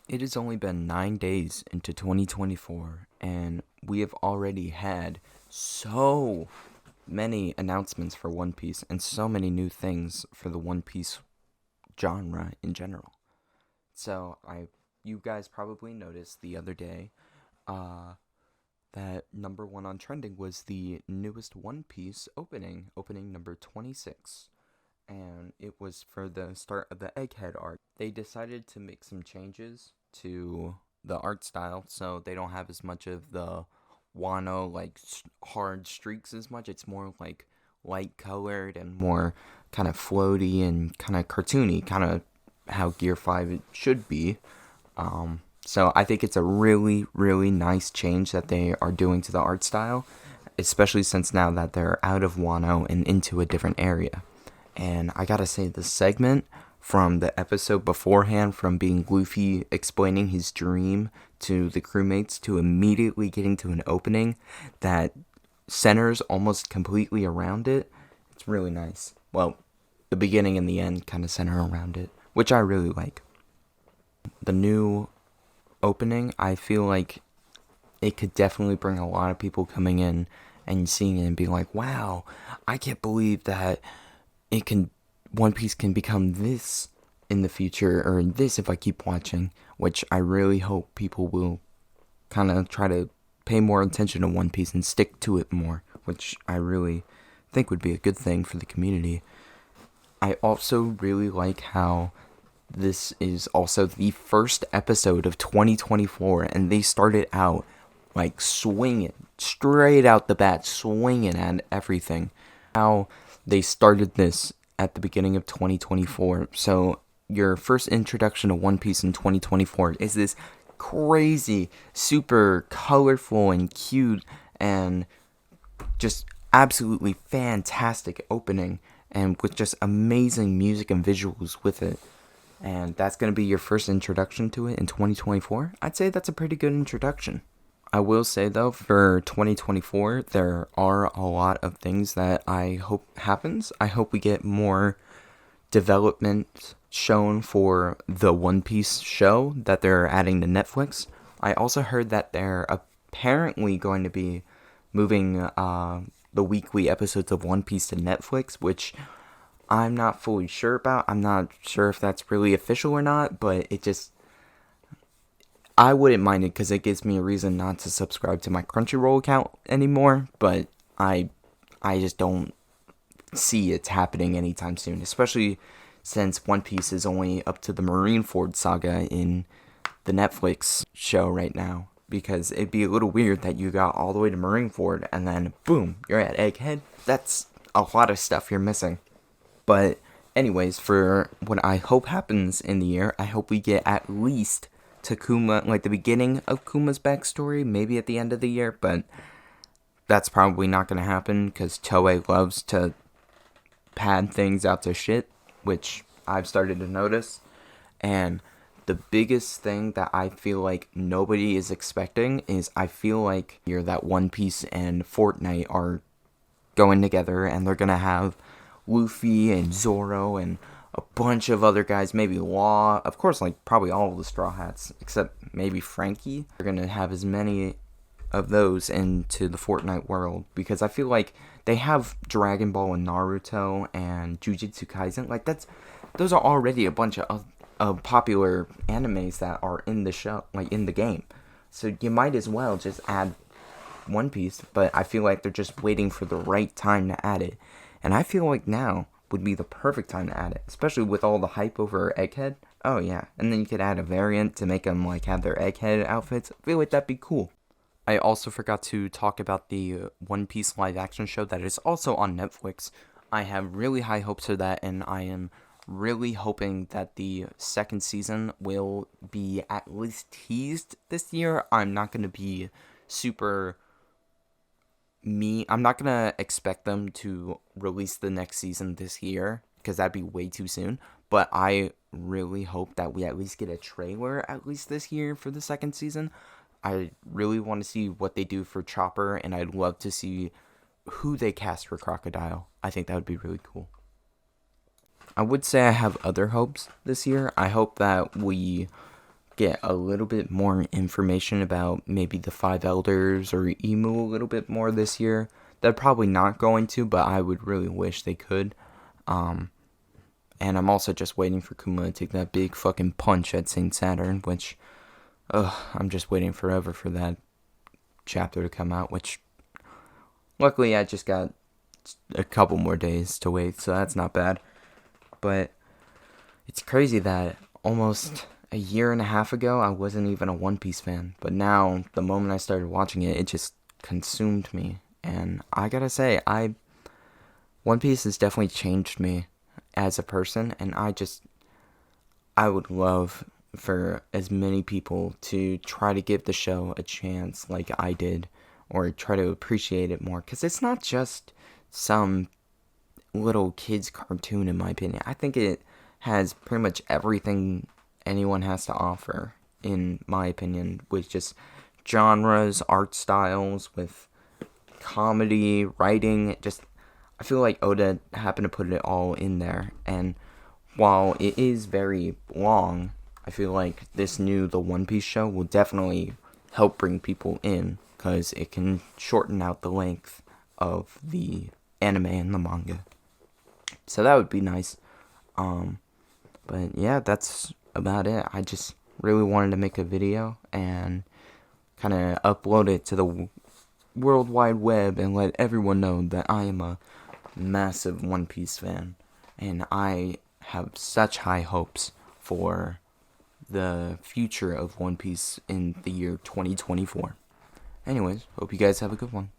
It has only been 9 days into 2024, and we have already had so many announcements for One Piece and so many new things for the One Piece genre in general. You guys probably noticed the other day, uh, that number one on trending was the newest One Piece opening number 26, and it was for the start of the Egghead arc. They decided to make some changes to the art style, so they don't have as much of the Wano hard streaks as much. It's more like light colored and more kind of floaty and kind of cartoony, kind of how Gear 5 it should be. So I think it's a really, really nice change that they are doing to the art style, especially since now that they're out of Wano and into a different area. And I gotta say, the segment from the episode beforehand, from being Luffy explaining his dream to the crewmates to immediately getting to an opening that centers almost completely around it, it's really nice. Well, the beginning and the end kind of center around it, which I really like. The new opening, I feel like it could definitely bring a lot of people coming in and seeing it and being like, wow, I can't believe that it can One Piece can become this in the future, or this if I keep watching, which I really hope people will kind of try to pay more attention to One Piece and stick to it more, which I really think would be a good thing for the community. I also really like how this is also the first episode of 2024, and they started out like swinging, straight out the bat, swinging at everything. How they started this at the beginning of 2024. So your first introduction to One Piece in 2024 is this crazy, super colorful and cute and just absolutely fantastic opening, and with just amazing music and visuals with it. And that's going to be your first introduction to it in 2024. I'd say that's a pretty good introduction. I will say though, for 2024, there are a lot of things that I hope happens. I hope we get more development shown for the One Piece show that they're adding to Netflix. I also heard that they're apparently going to be moving the weekly episodes of One Piece to Netflix, which I'm not fully sure about. I'm not sure if that's really official or not, but I wouldn't mind it because it gives me a reason not to subscribe to my Crunchyroll account anymore, but I just don't see it happening anytime soon, especially since One Piece is only up to the Marineford saga in the Netflix show right now, because it'd be a little weird that you got all the way to Marineford and then boom, you're at Egghead. That's a lot of stuff you're missing. But anyways, for what I hope happens in the year, I hope we get at least Takuma, like the beginning of Kuma's backstory, maybe at the end of the year, but that's probably not going to happen because Toei loves to pad things out to shit, which I've started to notice. And the biggest thing that I feel like nobody is expecting is I feel like here that One Piece and Fortnite are going together, and they're going to have Luffy and Zoro and a bunch of other guys, maybe Law, of course, like probably all of the Straw Hats, except maybe Frankie. They're gonna have as many of those into the Fortnite world, because I feel like they have Dragon Ball and Naruto and Jujutsu Kaisen. Like those are already a bunch of popular animes that are in the show, like in the game. So you might as well just add One Piece, but I feel like they're just waiting for the right time to add it. And I feel like now would be the perfect time to add it, especially with all the hype over Egghead. Oh yeah, and then you could add a variant to make them like have their Egghead outfits. I feel like that'd be cool. I also forgot to talk about the One Piece live action show that is also on Netflix. I have really high hopes for that, and I am really hoping that the second season will be at least teased this year. I'm not going to be super I'm not gonna expect them to release the next season this year, because that'd be way too soon. But I really hope that we at least get a trailer at least this year for the second season. I really want to see what they do for Chopper, and I'd love to see who they cast for Crocodile. I think that would be really cool. I would say I have other hopes this year. I hope that we get a little bit more information about maybe the Five Elders or Emu a little bit more this year. They're probably not going to, but I would really wish they could. Um, and I'm also just waiting for Kuma to take that big fucking punch at Saint Saturn, which, I'm just waiting forever for that chapter to come out, which, luckily I just got a couple more days to wait, so that's not bad. But it's crazy that almost a year and a half ago, I wasn't even a One Piece fan. But now, the moment I started watching it, it just consumed me. And I gotta say, One Piece has definitely changed me as a person, and I would love for as many people to try to give the show a chance like I did, or try to appreciate it more, because it's not just some little kid's cartoon, in my opinion. I think it has pretty much everything anyone has to offer, in my opinion, with just genres, art styles, with comedy, writing. Just, I feel like Oda happened to put it all in there. And while it is very long, I feel like the One Piece show will definitely help bring people in, because it can shorten out the length of the anime and the manga. So that would be nice. But yeah, that's about it. I just really wanted to make a video and kind of upload it to the World Wide Web and let everyone know that I am a massive One Piece fan. And I have such high hopes for the future of One Piece in the year 2024. Anyways, hope you guys have a good one.